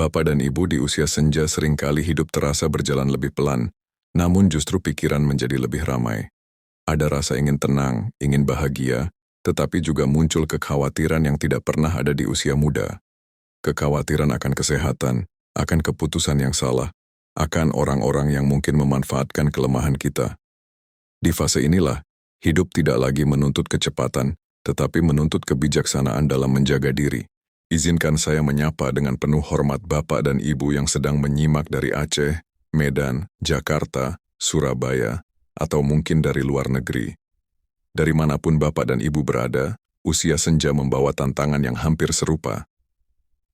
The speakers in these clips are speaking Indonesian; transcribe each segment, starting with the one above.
Bapak dan Ibu di usia senja seringkali hidup terasa berjalan lebih pelan, namun justru pikiran menjadi lebih ramai. Ada rasa ingin tenang, ingin bahagia, tetapi juga muncul kekhawatiran yang tidak pernah ada di usia muda. Kekhawatiran akan kesehatan, akan keputusan yang salah, akan orang-orang yang mungkin memanfaatkan kelemahan kita. Di fase inilah, hidup tidak lagi menuntut kecepatan, tetapi menuntut kebijaksanaan dalam menjaga diri. Izinkan saya menyapa dengan penuh hormat Bapak dan Ibu yang sedang menyimak dari Aceh, Medan, Jakarta, Surabaya, atau mungkin dari luar negeri. Dari manapun Bapak dan Ibu berada, usia senja membawa tantangan yang hampir serupa.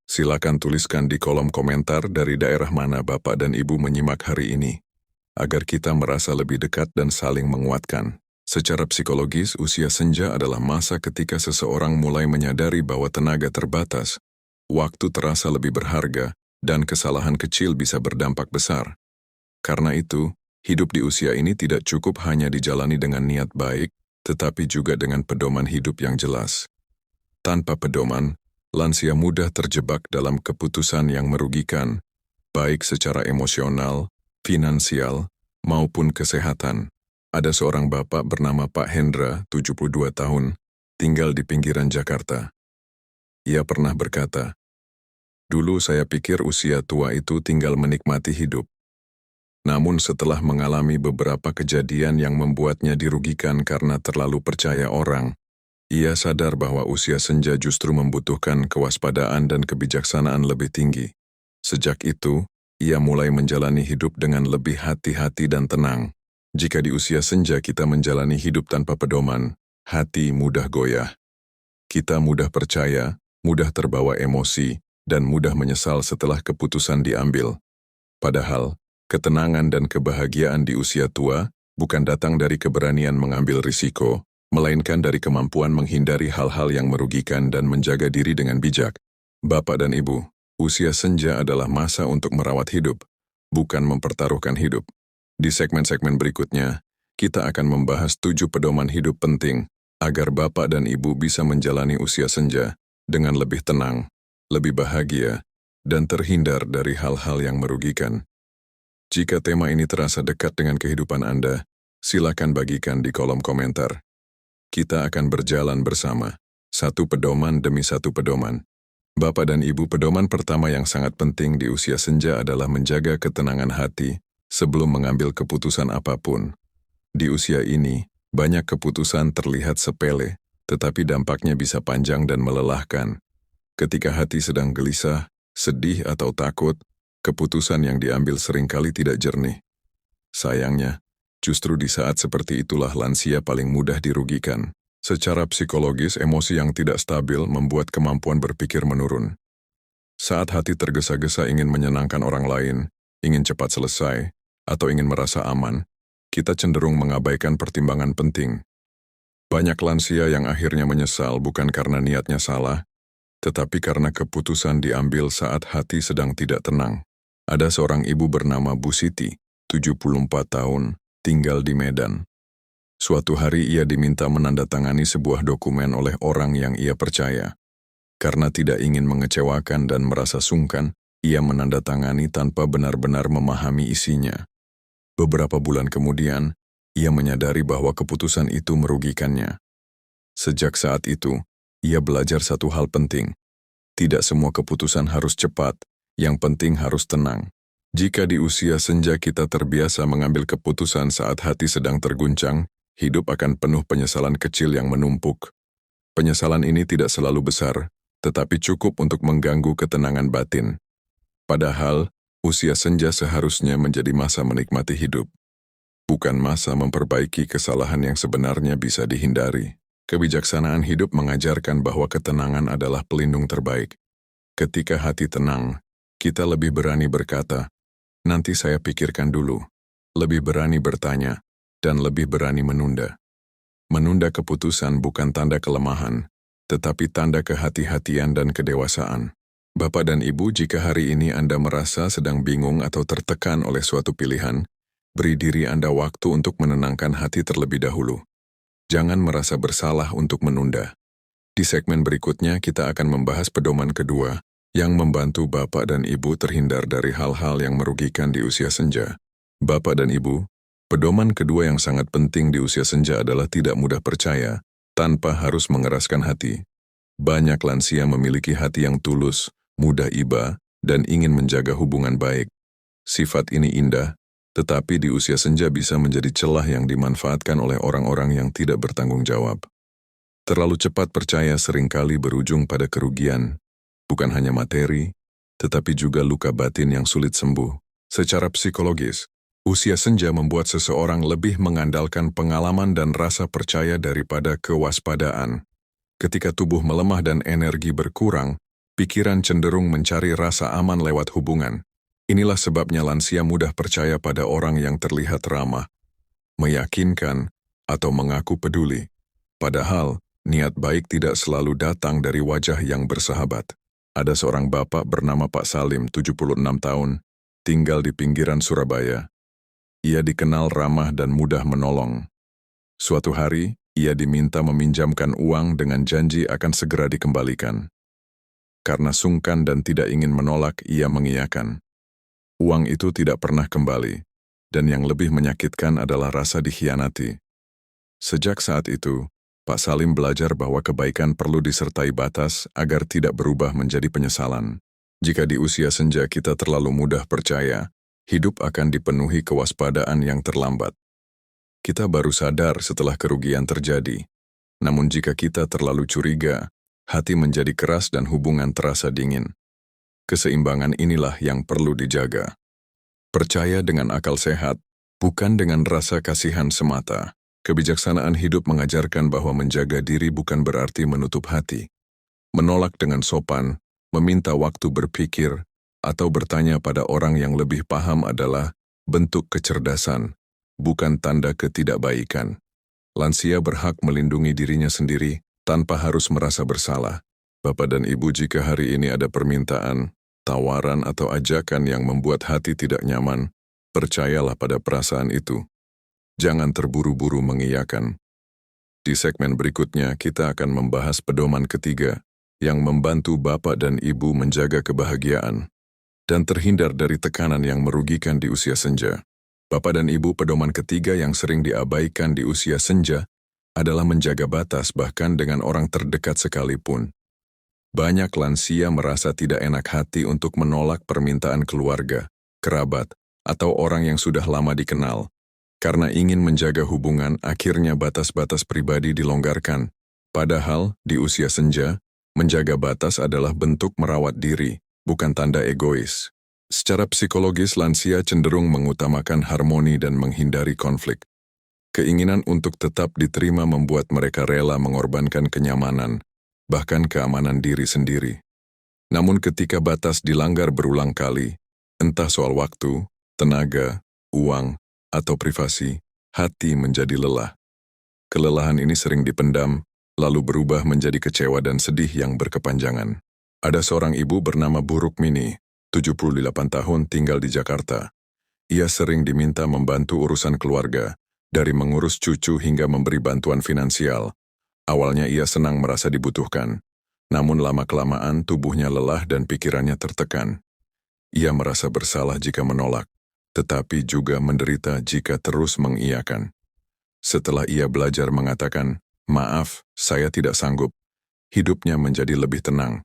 Silakan tuliskan di kolom komentar dari daerah mana Bapak dan Ibu menyimak hari ini, agar kita merasa lebih dekat dan saling menguatkan. Secara psikologis, usia senja adalah masa ketika seseorang mulai menyadari bahwa tenaga terbatas, waktu terasa lebih berharga, dan kesalahan kecil bisa berdampak besar. Karena itu, hidup di usia ini tidak cukup hanya dijalani dengan niat baik, tetapi juga dengan pedoman hidup yang jelas. Tanpa pedoman, lansia mudah terjebak dalam keputusan yang merugikan, baik secara emosional, finansial, maupun kesehatan. Ada seorang bapak bernama Pak Hendra, 72 tahun, tinggal di pinggiran Jakarta. Ia pernah berkata, "Dulu saya pikir usia tua itu tinggal menikmati hidup. Namun setelah mengalami beberapa kejadian yang membuatnya dirugikan karena terlalu percaya orang, ia sadar bahwa usia senja justru membutuhkan kewaspadaan dan kebijaksanaan lebih tinggi. Sejak itu, ia mulai menjalani hidup dengan lebih hati-hati dan tenang. Jika di usia senja kita menjalani hidup tanpa pedoman, hati mudah goyah. Kita mudah percaya, mudah terbawa emosi, dan mudah menyesal setelah keputusan diambil. Padahal, ketenangan dan kebahagiaan di usia tua bukan datang dari keberanian mengambil risiko, melainkan dari kemampuan menghindari hal-hal yang merugikan dan menjaga diri dengan bijak. Bapak dan Ibu, usia senja adalah masa untuk merawat hidup, bukan mempertaruhkan hidup. Di segmen-segmen berikutnya, kita akan membahas 7 pedoman hidup penting agar Bapak dan Ibu bisa menjalani usia senja dengan lebih tenang, lebih bahagia, dan terhindar dari hal-hal yang merugikan. Jika tema ini terasa dekat dengan kehidupan Anda, silakan bagikan di kolom komentar. Kita akan berjalan bersama, satu pedoman demi satu pedoman. Bapak dan Ibu, pedoman pertama yang sangat penting di usia senja adalah menjaga ketenangan hati sebelum mengambil keputusan apapun. Di usia ini, banyak keputusan terlihat sepele, tetapi dampaknya bisa panjang dan melelahkan. Ketika hati sedang gelisah, sedih atau takut, keputusan yang diambil seringkali tidak jernih. Sayangnya, justru di saat seperti itulah lansia paling mudah dirugikan. Secara psikologis, emosi yang tidak stabil membuat kemampuan berpikir menurun. Saat hati tergesa-gesa ingin menyenangkan orang lain, ingin cepat selesai, atau ingin merasa aman, kita cenderung mengabaikan pertimbangan penting. Banyak lansia yang akhirnya menyesal bukan karena niatnya salah, tetapi karena keputusan diambil saat hati sedang tidak tenang. Ada seorang ibu bernama Bu Siti, 74 tahun, tinggal di Medan. Suatu hari ia diminta menandatangani sebuah dokumen oleh orang yang ia percaya. Karena tidak ingin mengecewakan dan merasa sungkan, ia menandatangani tanpa benar-benar memahami isinya. Beberapa bulan kemudian, ia menyadari bahwa keputusan itu merugikannya. Sejak saat itu, ia belajar satu hal penting. Tidak semua keputusan harus cepat, yang penting harus tenang. Jika di usia senja kita terbiasa mengambil keputusan saat hati sedang terguncang, hidup akan penuh penyesalan kecil yang menumpuk. Penyesalan ini tidak selalu besar, tetapi cukup untuk mengganggu ketenangan batin. Padahal, usia senja seharusnya menjadi masa menikmati hidup. Bukan masa memperbaiki kesalahan yang sebenarnya bisa dihindari. Kebijaksanaan hidup mengajarkan bahwa ketenangan adalah pelindung terbaik. Ketika hati tenang, kita lebih berani berkata, "Nanti saya pikirkan dulu." Lebih berani bertanya, dan lebih berani menunda. Menunda keputusan bukan tanda kelemahan, tetapi tanda kehati-hatian dan kedewasaan. Bapak dan Ibu, jika hari ini Anda merasa sedang bingung atau tertekan oleh suatu pilihan, beri diri Anda waktu untuk menenangkan hati terlebih dahulu. Jangan merasa bersalah untuk menunda. Di segmen berikutnya kita akan membahas pedoman kedua, yang membantu Bapak dan Ibu terhindar dari hal-hal yang merugikan di usia senja. Bapak dan Ibu, pedoman kedua yang sangat penting di usia senja adalah tidak mudah percaya, tanpa harus mengeraskan hati. Banyak lansia memiliki hati yang tulus, mudah iba, dan ingin menjaga hubungan baik. Sifat ini indah, tetapi di usia senja bisa menjadi celah yang dimanfaatkan oleh orang-orang yang tidak bertanggung jawab. Terlalu cepat percaya seringkali berujung pada kerugian, bukan hanya materi, tetapi juga luka batin yang sulit sembuh. Secara psikologis, usia senja membuat seseorang lebih mengandalkan pengalaman dan rasa percaya daripada kewaspadaan. Ketika tubuh melemah dan energi berkurang, pikiran cenderung mencari rasa aman lewat hubungan. Inilah sebabnya lansia mudah percaya pada orang yang terlihat ramah, meyakinkan, atau mengaku peduli. Padahal, niat baik tidak selalu datang dari wajah yang bersahabat. Ada seorang bapak bernama Pak Salim, 76 tahun, tinggal di pinggiran Surabaya. Ia dikenal ramah dan mudah menolong. Suatu hari, ia diminta meminjamkan uang dengan janji akan segera dikembalikan. Karena sungkan dan tidak ingin menolak, ia mengiyakan. Uang itu tidak pernah kembali, dan yang lebih menyakitkan adalah rasa dikhianati. Sejak saat itu, Pak Salim belajar bahwa kebaikan perlu disertai batas agar tidak berubah menjadi penyesalan. Jika di usia senja kita terlalu mudah percaya, hidup akan dipenuhi kewaspadaan yang terlambat. Kita baru sadar setelah kerugian terjadi. Namun jika kita terlalu curiga, hati menjadi keras dan hubungan terasa dingin. Keseimbangan inilah yang perlu dijaga. Percaya dengan akal sehat, bukan dengan rasa kasihan semata. Kebijaksanaan hidup mengajarkan bahwa menjaga diri bukan berarti menutup hati. Menolak dengan sopan, meminta waktu berpikir, atau bertanya pada orang yang lebih paham adalah bentuk kecerdasan, bukan tanda ketidakbaikan. Lansia berhak melindungi dirinya sendiri tanpa harus merasa bersalah. Bapak dan Ibu, jika hari ini ada permintaan, tawaran atau ajakan yang membuat hati tidak nyaman, percayalah pada perasaan itu. Jangan terburu-buru mengiyakan. Di segmen berikutnya, kita akan membahas pedoman ketiga yang membantu Bapak dan Ibu menjaga kebahagiaan dan terhindar dari tekanan yang merugikan di usia senja. Bapak dan Ibu, pedoman ketiga yang sering diabaikan di usia senja adalah menjaga batas bahkan dengan orang terdekat sekalipun. Banyak lansia merasa tidak enak hati untuk menolak permintaan keluarga, kerabat, atau orang yang sudah lama dikenal. Karena ingin menjaga hubungan, akhirnya batas-batas pribadi dilonggarkan. Padahal, di usia senja, menjaga batas adalah bentuk merawat diri, bukan tanda egois. Secara psikologis, lansia cenderung mengutamakan harmoni dan menghindari konflik. Keinginan untuk tetap diterima membuat mereka rela mengorbankan kenyamanan, bahkan keamanan diri sendiri. Namun ketika batas dilanggar berulang kali, entah soal waktu, tenaga, uang, atau privasi, hati menjadi lelah. Kelelahan ini sering dipendam, lalu berubah menjadi kecewa dan sedih yang berkepanjangan. Ada seorang ibu bernama Bu Rukmini, 78 tahun, tinggal di Jakarta. Ia sering diminta membantu urusan keluarga, dari mengurus cucu hingga memberi bantuan finansial. Awalnya ia senang merasa dibutuhkan, namun lama-kelamaan tubuhnya lelah dan pikirannya tertekan. Ia merasa bersalah jika menolak, tetapi juga menderita jika terus mengiyakan. Setelah ia belajar mengatakan, "Maaf, saya tidak sanggup," hidupnya menjadi lebih tenang.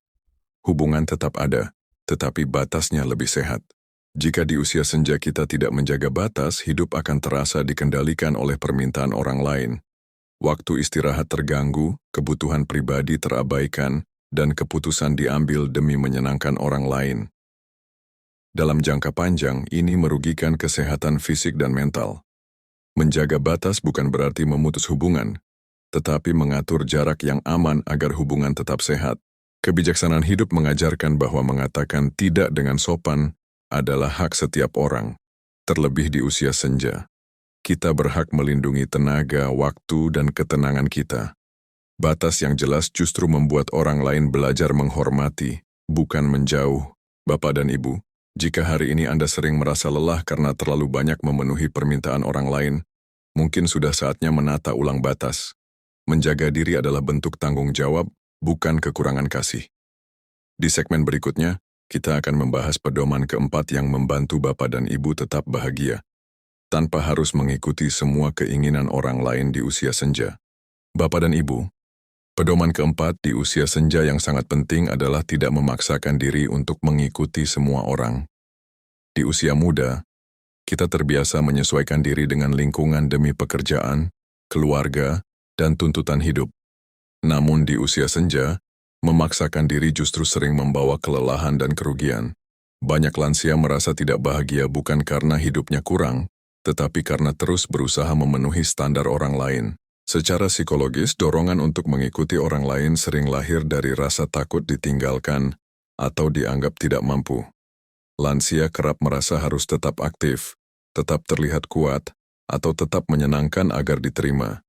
Hubungan tetap ada, tetapi batasnya lebih sehat. Jika di usia senja kita tidak menjaga batas, hidup akan terasa dikendalikan oleh permintaan orang lain. Waktu istirahat terganggu, kebutuhan pribadi terabaikan, dan keputusan diambil demi menyenangkan orang lain. Dalam jangka panjang, ini merugikan kesehatan fisik dan mental. Menjaga batas bukan berarti memutus hubungan, tetapi mengatur jarak yang aman agar hubungan tetap sehat. Kebijaksanaan hidup mengajarkan bahwa mengatakan tidak dengan sopan adalah hak setiap orang, terlebih di usia senja. Kita berhak melindungi tenaga, waktu, dan ketenangan kita. Batas yang jelas justru membuat orang lain belajar menghormati, bukan menjauh. Bapak dan Ibu, jika hari ini Anda sering merasa lelah karena terlalu banyak memenuhi permintaan orang lain, mungkin sudah saatnya menata ulang batas. Menjaga diri adalah bentuk tanggung jawab, bukan kekurangan kasih. Di segmen berikutnya, kita akan membahas pedoman keempat yang membantu Bapak dan Ibu tetap bahagia, tanpa harus mengikuti semua keinginan orang lain di usia senja. Bapak dan Ibu, pedoman keempat di usia senja yang sangat penting adalah tidak memaksakan diri untuk mengikuti semua orang. Di usia muda, kita terbiasa menyesuaikan diri dengan lingkungan demi pekerjaan, keluarga, dan tuntutan hidup. Namun di usia senja, memaksakan diri justru sering membawa kelelahan dan kerugian. Banyak lansia merasa tidak bahagia bukan karena hidupnya kurang, tetapi karena terus berusaha memenuhi standar orang lain. Secara psikologis, dorongan untuk mengikuti orang lain sering lahir dari rasa takut ditinggalkan atau dianggap tidak mampu. Lansia kerap merasa harus tetap aktif, tetap terlihat kuat, atau tetap menyenangkan agar diterima.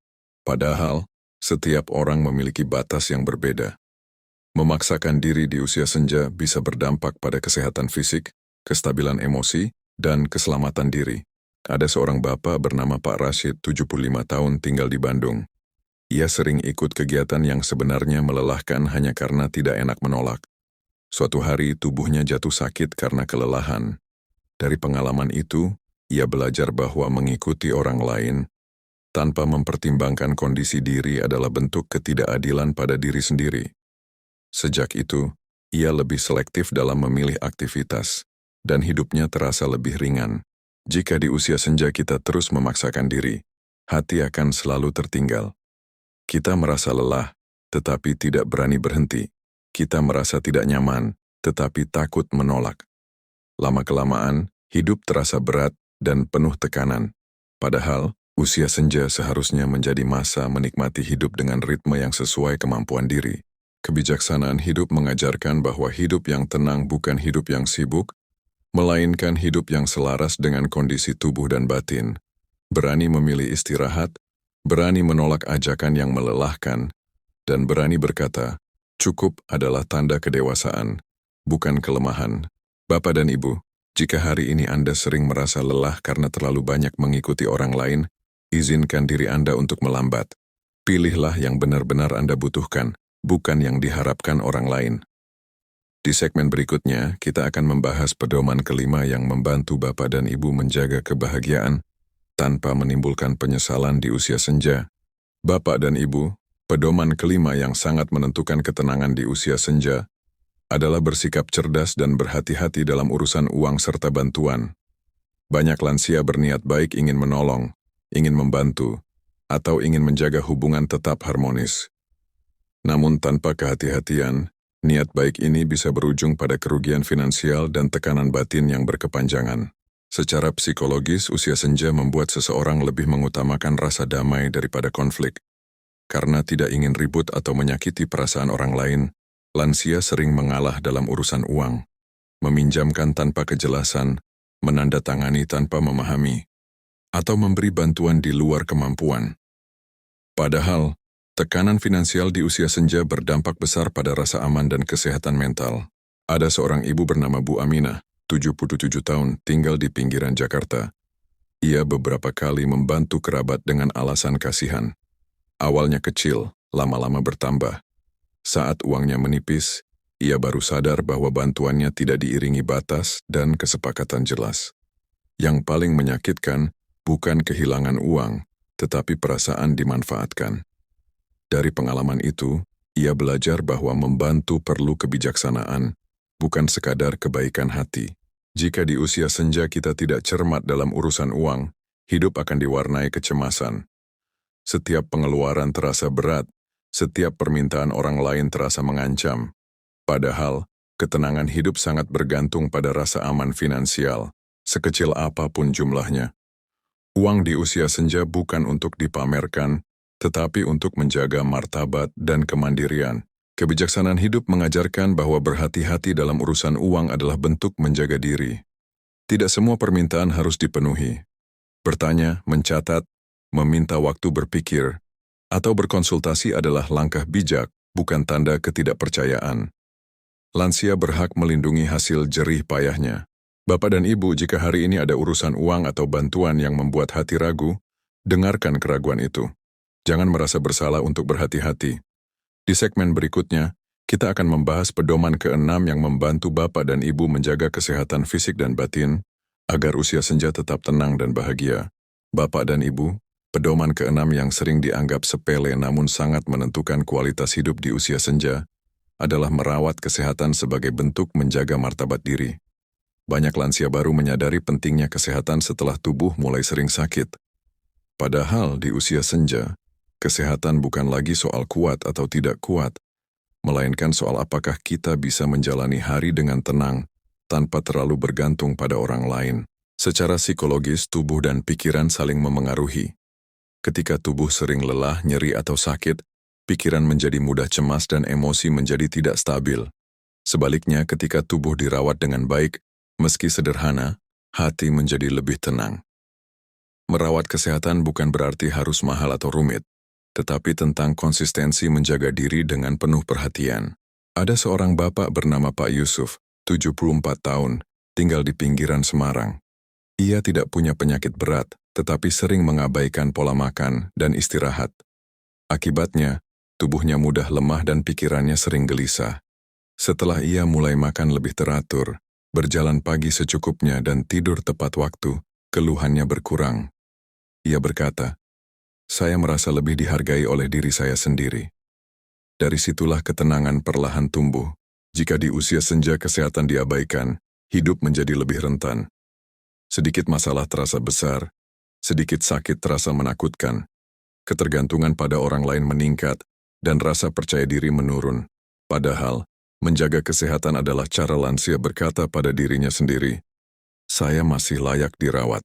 Padahal, setiap orang memiliki batas yang berbeda. Memaksakan diri di usia senja bisa berdampak pada kesehatan fisik, kestabilan emosi, dan keselamatan diri. Ada seorang bapak bernama Pak Rashid, 75 tahun, tinggal di Bandung. Ia sering ikut kegiatan yang sebenarnya melelahkan hanya karena tidak enak menolak. Suatu hari tubuhnya jatuh sakit karena kelelahan. Dari pengalaman itu, ia belajar bahwa mengikuti orang lain tanpa mempertimbangkan kondisi diri adalah bentuk ketidakadilan pada diri sendiri. Sejak itu, ia lebih selektif dalam memilih aktivitas, dan hidupnya terasa lebih ringan. Jika di usia senja kita terus memaksakan diri, hati akan selalu tertinggal. Kita merasa lelah, tetapi tidak berani berhenti. Kita merasa tidak nyaman, tetapi takut menolak. Lama-kelamaan, hidup terasa berat dan penuh tekanan. Padahal, usia senja seharusnya menjadi masa menikmati hidup dengan ritme yang sesuai kemampuan diri. Kebijaksanaan hidup mengajarkan bahwa hidup yang tenang bukan hidup yang sibuk, melainkan hidup yang selaras dengan kondisi tubuh dan batin. Berani memilih istirahat, berani menolak ajakan yang melelahkan, dan berani berkata, cukup adalah tanda kedewasaan, bukan kelemahan. Bapak dan Ibu, jika hari ini Anda sering merasa lelah karena terlalu banyak mengikuti orang lain, izinkan diri Anda untuk melambat. Pilihlah yang benar-benar Anda butuhkan, bukan yang diharapkan orang lain. Di segmen berikutnya, kita akan membahas pedoman kelima yang membantu Bapak dan Ibu menjaga kebahagiaan tanpa menimbulkan penyesalan di usia senja. Bapak dan Ibu, pedoman kelima yang sangat menentukan ketenangan di usia senja adalah bersikap cerdas dan berhati-hati dalam urusan uang serta bantuan. Banyak lansia berniat baik ingin menolong, ingin membantu, atau ingin menjaga hubungan tetap harmonis. Namun tanpa kehati-hatian, niat baik ini bisa berujung pada kerugian finansial dan tekanan batin yang berkepanjangan. Secara psikologis, usia senja membuat seseorang lebih mengutamakan rasa damai daripada konflik. Karena tidak ingin ribut atau menyakiti perasaan orang lain, lansia sering mengalah dalam urusan uang, meminjamkan tanpa kejelasan, menandatangani tanpa memahami, atau memberi bantuan di luar kemampuan. Padahal, tekanan finansial di usia senja berdampak besar pada rasa aman dan kesehatan mental. Ada seorang ibu bernama Bu Aminah, 77 tahun, tinggal di pinggiran Jakarta. Ia beberapa kali membantu kerabat dengan alasan kasihan. Awalnya kecil, lama-lama bertambah. Saat uangnya menipis, ia baru sadar bahwa bantuannya tidak diiringi batas dan kesepakatan jelas. Yang paling menyakitkan bukan kehilangan uang, tetapi perasaan dimanfaatkan. Dari pengalaman itu, ia belajar bahwa membantu perlu kebijaksanaan, bukan sekadar kebaikan hati. Jika di usia senja kita tidak cermat dalam urusan uang, hidup akan diwarnai kecemasan. Setiap pengeluaran terasa berat, setiap permintaan orang lain terasa mengancam. Padahal, ketenangan hidup sangat bergantung pada rasa aman finansial, sekecil apapun jumlahnya. Uang di usia senja bukan untuk dipamerkan, tetapi untuk menjaga martabat dan kemandirian. Kebijaksanaan hidup mengajarkan bahwa berhati-hati dalam urusan uang adalah bentuk menjaga diri. Tidak semua permintaan harus dipenuhi. Bertanya, mencatat, meminta waktu berpikir, atau berkonsultasi adalah langkah bijak, bukan tanda ketidakpercayaan. Lansia berhak melindungi hasil jerih payahnya. Bapak dan Ibu, jika hari ini ada urusan uang atau bantuan yang membuat hati ragu, dengarkan keraguan itu. Jangan merasa bersalah untuk berhati-hati. Di segmen berikutnya, Kita akan membahas pedoman keenam yang membantu Bapak dan Ibu menjaga kesehatan fisik dan batin, agar usia senja tetap tenang dan bahagia. Bapak dan Ibu, pedoman keenam yang sering dianggap sepele namun sangat menentukan kualitas hidup di usia senja, adalah merawat kesehatan sebagai bentuk menjaga martabat diri. Banyak lansia baru menyadari pentingnya kesehatan setelah tubuh mulai sering sakit. Padahal di usia senja, kesehatan bukan lagi soal kuat atau tidak kuat, melainkan soal apakah kita bisa menjalani hari dengan tenang tanpa terlalu bergantung pada orang lain. Secara psikologis, tubuh dan pikiran saling memengaruhi. Ketika tubuh sering lelah, nyeri atau sakit, pikiran menjadi mudah cemas dan emosi menjadi tidak stabil. Sebaliknya, ketika tubuh dirawat dengan baik, meski sederhana, hati menjadi lebih tenang. Merawat kesehatan bukan berarti harus mahal atau rumit, tetapi tentang konsistensi menjaga diri dengan penuh perhatian. Ada seorang bapak bernama Pak Yusuf, 74 tahun, tinggal di pinggiran Semarang. Ia tidak punya penyakit berat, tetapi sering mengabaikan pola makan dan istirahat. Akibatnya, tubuhnya mudah lemah dan pikirannya sering gelisah. Setelah ia mulai makan lebih teratur, berjalan pagi secukupnya dan tidur tepat waktu, keluhannya berkurang. Ia berkata, "Saya merasa lebih dihargai oleh diri saya sendiri." Dari situlah ketenangan perlahan tumbuh. Jika di usia senja kesehatan diabaikan, hidup menjadi lebih rentan. Sedikit masalah terasa besar, sedikit sakit terasa menakutkan, ketergantungan pada orang lain meningkat, dan rasa percaya diri menurun. Padahal, menjaga kesehatan adalah cara lansia berkata pada dirinya sendiri, "Saya masih layak dirawat."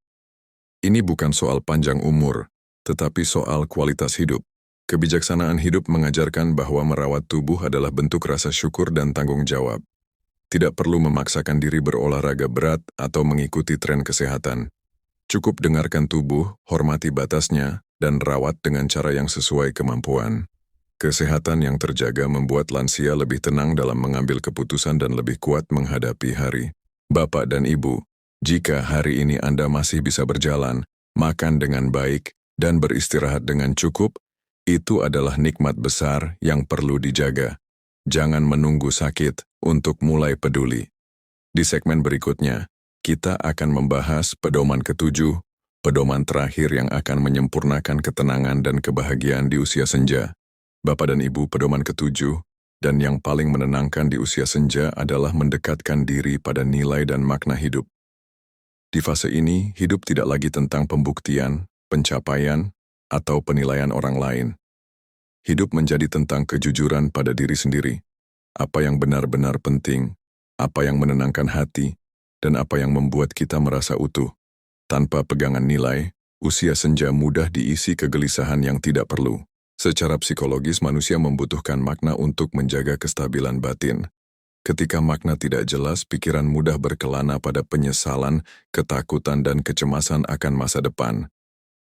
Ini bukan soal panjang umur, tetapi soal kualitas hidup. Kebijaksanaan hidup mengajarkan bahwa merawat tubuh adalah bentuk rasa syukur dan tanggung jawab. Tidak perlu memaksakan diri berolahraga berat atau mengikuti tren kesehatan. Cukup dengarkan tubuh, hormati batasnya, dan rawat dengan cara yang sesuai kemampuan. Kesehatan yang terjaga membuat lansia lebih tenang dalam mengambil keputusan dan lebih kuat menghadapi hari. Bapak dan Ibu, jika hari ini Anda masih bisa berjalan, makan dengan baik, dan beristirahat dengan cukup, itu adalah nikmat besar yang perlu dijaga. Jangan menunggu sakit untuk mulai peduli. Di segmen berikutnya, kita akan membahas pedoman ketujuh, pedoman terakhir yang akan menyempurnakan ketenangan dan kebahagiaan di usia senja. Bapak dan Ibu, pedoman ketujuh, dan yang paling menenangkan di usia senja adalah mendekatkan diri pada nilai dan makna hidup. Di fase ini, hidup tidak lagi tentang pembuktian, pencapaian, atau penilaian orang lain. Hidup menjadi tentang kejujuran pada diri sendiri. Apa yang benar-benar penting, apa yang menenangkan hati, dan apa yang membuat kita merasa utuh. Tanpa pegangan nilai, usia senja mudah diisi kegelisahan yang tidak perlu. Secara psikologis, manusia membutuhkan makna untuk menjaga kestabilan batin. Ketika makna tidak jelas, pikiran mudah berkelana pada penyesalan, ketakutan, dan kecemasan akan masa depan.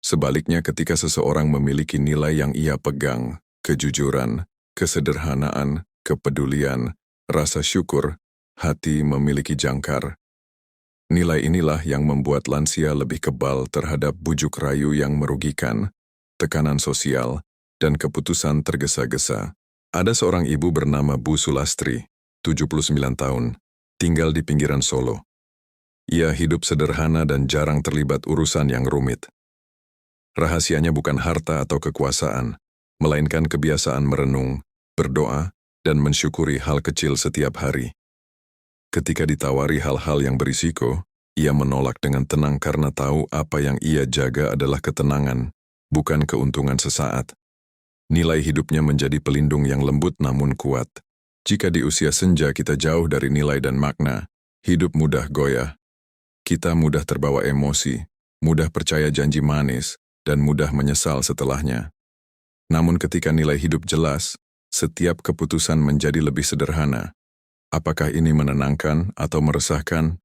Sebaliknya, ketika seseorang memiliki nilai yang ia pegang, kejujuran, kesederhanaan, kepedulian, rasa syukur, hati memiliki jangkar. Nilai inilah yang membuat lansia lebih kebal terhadap bujuk rayu yang merugikan, tekanan sosial, dan keputusan tergesa-gesa. Ada seorang ibu bernama Bu Sulastri, 79 tahun, tinggal di pinggiran Solo. Ia hidup sederhana dan jarang terlibat urusan yang rumit. Rahasianya bukan harta atau kekuasaan, melainkan kebiasaan merenung, berdoa, dan mensyukuri hal kecil setiap hari. Ketika ditawari hal-hal yang berisiko, ia menolak dengan tenang karena tahu apa yang ia jaga adalah ketenangan, bukan keuntungan sesaat. Nilai hidupnya menjadi pelindung yang lembut namun kuat. Jika di usia senja kita jauh dari nilai dan makna, hidup mudah goyah. Kita mudah terbawa emosi, mudah percaya janji manis, dan mudah menyesal setelahnya. Namun ketika nilai hidup jelas, setiap keputusan menjadi lebih sederhana. Apakah ini menenangkan atau meresahkan?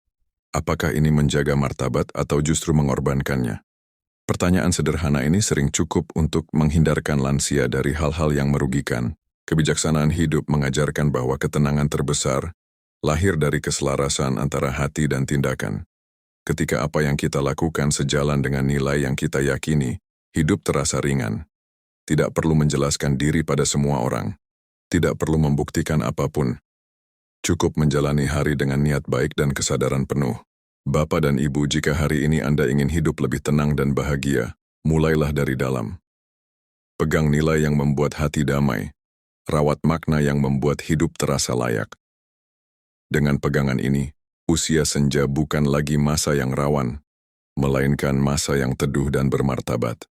Apakah ini menjaga martabat atau justru mengorbankannya? Pertanyaan sederhana ini sering cukup untuk menghindarkan lansia dari hal-hal yang merugikan. Kebijaksanaan hidup mengajarkan bahwa ketenangan terbesar lahir dari keselarasan antara hati dan tindakan. Ketika apa yang kita lakukan sejalan dengan nilai yang kita yakini, hidup terasa ringan. Tidak perlu menjelaskan diri pada semua orang. Tidak perlu membuktikan apapun. Cukup menjalani hari dengan niat baik dan kesadaran penuh. Bapak dan Ibu, jika hari ini Anda ingin hidup lebih tenang dan bahagia, mulailah dari dalam. Pegang nilai yang membuat hati damai. Rawat makna yang membuat hidup terasa layak. Dengan pegangan ini, usia senja bukan lagi masa yang rawan, melainkan masa yang teduh dan bermartabat.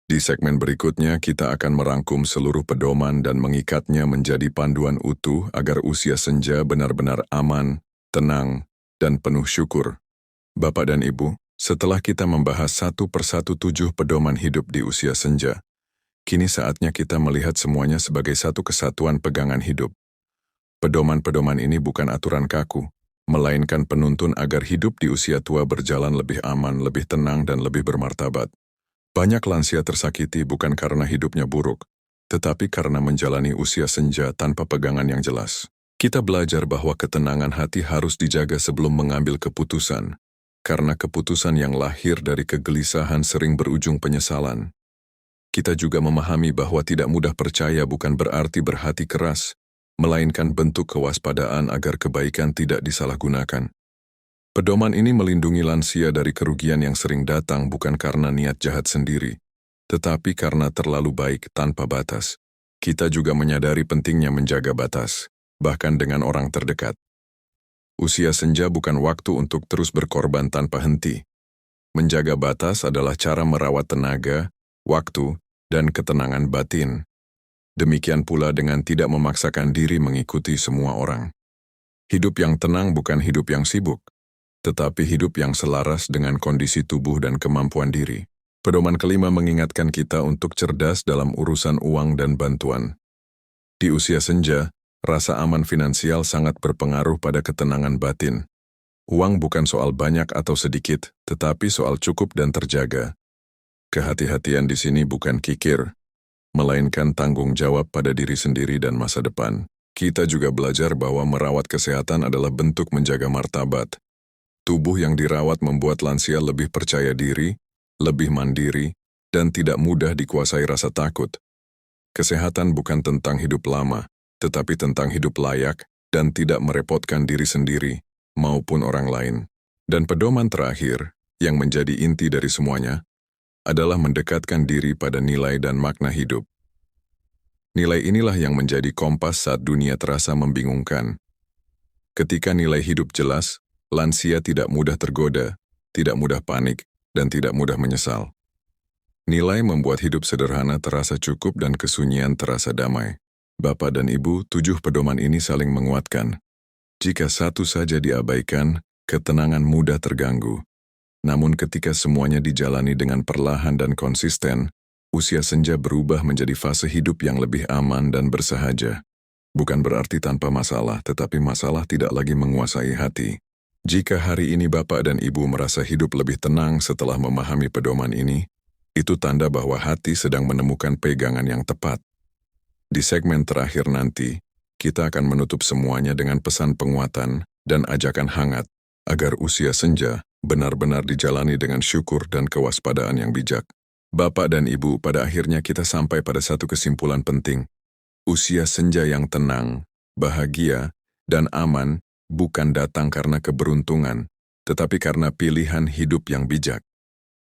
Di segmen berikutnya, kita akan merangkum seluruh pedoman dan mengikatnya menjadi panduan utuh agar usia senja benar-benar aman, tenang, dan penuh syukur. Bapak dan Ibu, setelah kita membahas satu persatu 7 pedoman hidup di usia senja, kini saatnya kita melihat semuanya sebagai satu kesatuan pegangan hidup. Pedoman-pedoman ini bukan aturan kaku, melainkan penuntun agar hidup di usia tua berjalan lebih aman, lebih tenang, dan lebih bermartabat. Banyak lansia tersakiti bukan karena hidupnya buruk, tetapi karena menjalani usia senja tanpa pegangan yang jelas. Kita belajar bahwa ketenangan hati harus dijaga sebelum mengambil keputusan, karena keputusan yang lahir dari kegelisahan sering berujung penyesalan. Kita juga memahami bahwa tidak mudah percaya bukan berarti berhati keras, melainkan bentuk kewaspadaan agar kebaikan tidak disalahgunakan. Pedoman ini melindungi lansia dari kerugian yang sering datang bukan karena niat jahat sendiri, tetapi karena terlalu baik tanpa batas. Kita juga menyadari pentingnya menjaga batas, bahkan dengan orang terdekat. Usia senja bukan waktu untuk terus berkorban tanpa henti. Menjaga batas adalah cara merawat tenaga, waktu, dan ketenangan batin. Demikian pula dengan tidak memaksakan diri mengikuti semua orang. Hidup yang tenang bukan hidup yang sibuk, tetapi hidup yang selaras dengan kondisi tubuh dan kemampuan diri. Pedoman kelima mengingatkan kita untuk cerdas dalam urusan uang dan bantuan. Di usia senja, rasa aman finansial sangat berpengaruh pada ketenangan batin. Uang bukan soal banyak atau sedikit, tetapi soal cukup dan terjaga. Kehati-hatian di sini bukan kikir, melainkan tanggung jawab pada diri sendiri dan masa depan. Kita juga belajar bahwa merawat kesehatan adalah bentuk menjaga martabat. Tubuh yang dirawat membuat lansia lebih percaya diri, lebih mandiri, dan tidak mudah dikuasai rasa takut. Kesehatan bukan tentang hidup lama, tetapi tentang hidup layak dan tidak merepotkan diri sendiri maupun orang lain. Dan pedoman terakhir, yang menjadi inti dari semuanya, adalah mendekatkan diri pada nilai dan makna hidup. Nilai inilah yang menjadi kompas saat dunia terasa membingungkan. Ketika nilai hidup jelas, lansia tidak mudah tergoda, tidak mudah panik, dan tidak mudah menyesal. Nilai membuat hidup sederhana terasa cukup dan kesunyian terasa damai. Bapak dan Ibu, 7 pedoman ini saling menguatkan. Jika satu saja diabaikan, ketenangan mudah terganggu. Namun ketika semuanya dijalani dengan perlahan dan konsisten, usia senja berubah menjadi fase hidup yang lebih aman dan bersahaja. Bukan berarti tanpa masalah, tetapi masalah tidak lagi menguasai hati. Jika hari ini Bapak dan Ibu merasa hidup lebih tenang setelah memahami pedoman ini, itu tanda bahwa hati sedang menemukan pegangan yang tepat. Di segmen terakhir nanti, kita akan menutup semuanya dengan pesan penguatan dan ajakan hangat agar usia senja benar-benar dijalani dengan syukur dan kewaspadaan yang bijak. Bapak dan Ibu, pada akhirnya kita sampai pada satu kesimpulan penting. Usia senja yang tenang, bahagia, dan aman bukan datang karena keberuntungan, tetapi karena pilihan hidup yang bijak.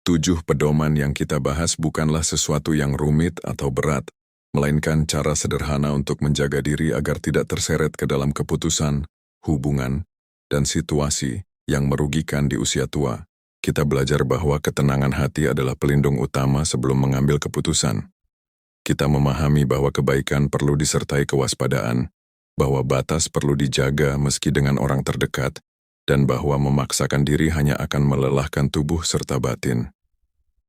7 pedoman yang kita bahas bukanlah sesuatu yang rumit atau berat, melainkan cara sederhana untuk menjaga diri agar tidak terseret ke dalam keputusan, hubungan, dan situasi yang merugikan di usia tua. Kita belajar bahwa ketenangan hati adalah pelindung utama sebelum mengambil keputusan. Kita memahami bahwa kebaikan perlu disertai kewaspadaan, bahwa batas perlu dijaga meski dengan orang terdekat, dan bahwa memaksakan diri hanya akan melelahkan tubuh serta batin.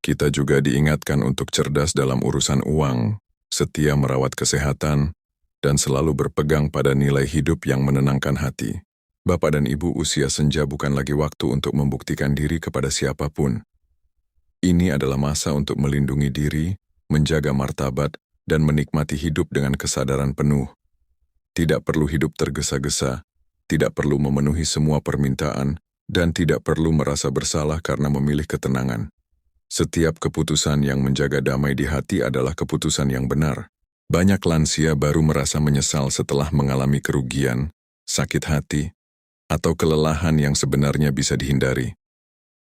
Kita juga diingatkan untuk cerdas dalam urusan uang, setia merawat kesehatan, dan selalu berpegang pada nilai hidup yang menenangkan hati. Bapak dan Ibu, usia senja bukan lagi waktu untuk membuktikan diri kepada siapapun. Ini adalah masa untuk melindungi diri, menjaga martabat, dan menikmati hidup dengan kesadaran penuh. Tidak perlu hidup tergesa-gesa, tidak perlu memenuhi semua permintaan, dan tidak perlu merasa bersalah karena memilih ketenangan. Setiap keputusan yang menjaga damai di hati adalah keputusan yang benar. Banyak lansia baru merasa menyesal setelah mengalami kerugian, sakit hati, atau kelelahan yang sebenarnya bisa dihindari.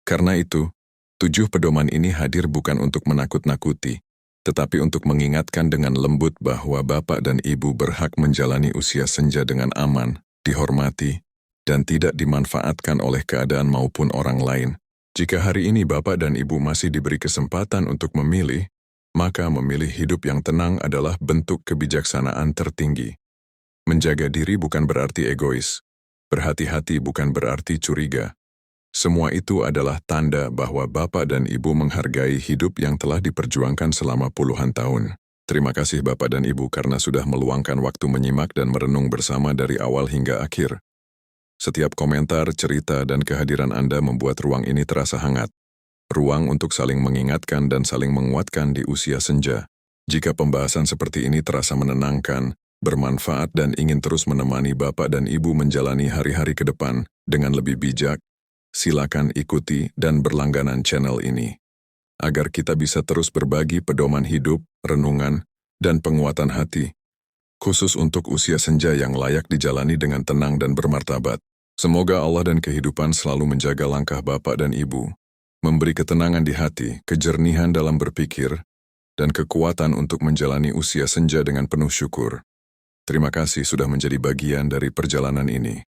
Karena itu, 7 pedoman ini hadir bukan untuk menakut-nakuti, tetapi untuk mengingatkan dengan lembut bahwa bapak dan ibu berhak menjalani usia senja dengan aman, dihormati, dan tidak dimanfaatkan oleh keadaan maupun orang lain. Jika hari ini bapak dan ibu masih diberi kesempatan untuk memilih, maka memilih hidup yang tenang adalah bentuk kebijaksanaan tertinggi. Menjaga diri bukan berarti egois. Berhati-hati bukan berarti curiga. Semua itu adalah tanda bahwa bapak dan ibu menghargai hidup yang telah diperjuangkan selama puluhan tahun. Terima kasih bapak dan ibu karena sudah meluangkan waktu menyimak dan merenung bersama dari awal hingga akhir. Setiap komentar, cerita, dan kehadiran Anda membuat ruang ini terasa hangat. Ruang untuk saling mengingatkan dan saling menguatkan di usia senja. Jika pembahasan seperti ini terasa menenangkan, bermanfaat dan ingin terus menemani bapak dan ibu menjalani hari-hari ke depan dengan lebih bijak, silakan ikuti dan berlangganan channel ini. Agar kita bisa terus berbagi pedoman hidup, renungan, dan penguatan hati. Khusus untuk usia senja yang layak dijalani dengan tenang dan bermartabat. Semoga Allah dan kehidupan selalu menjaga langkah bapak dan ibu, memberi ketenangan di hati, kejernihan dalam berpikir, dan kekuatan untuk menjalani usia senja dengan penuh syukur. Terima kasih sudah menjadi bagian dari perjalanan ini.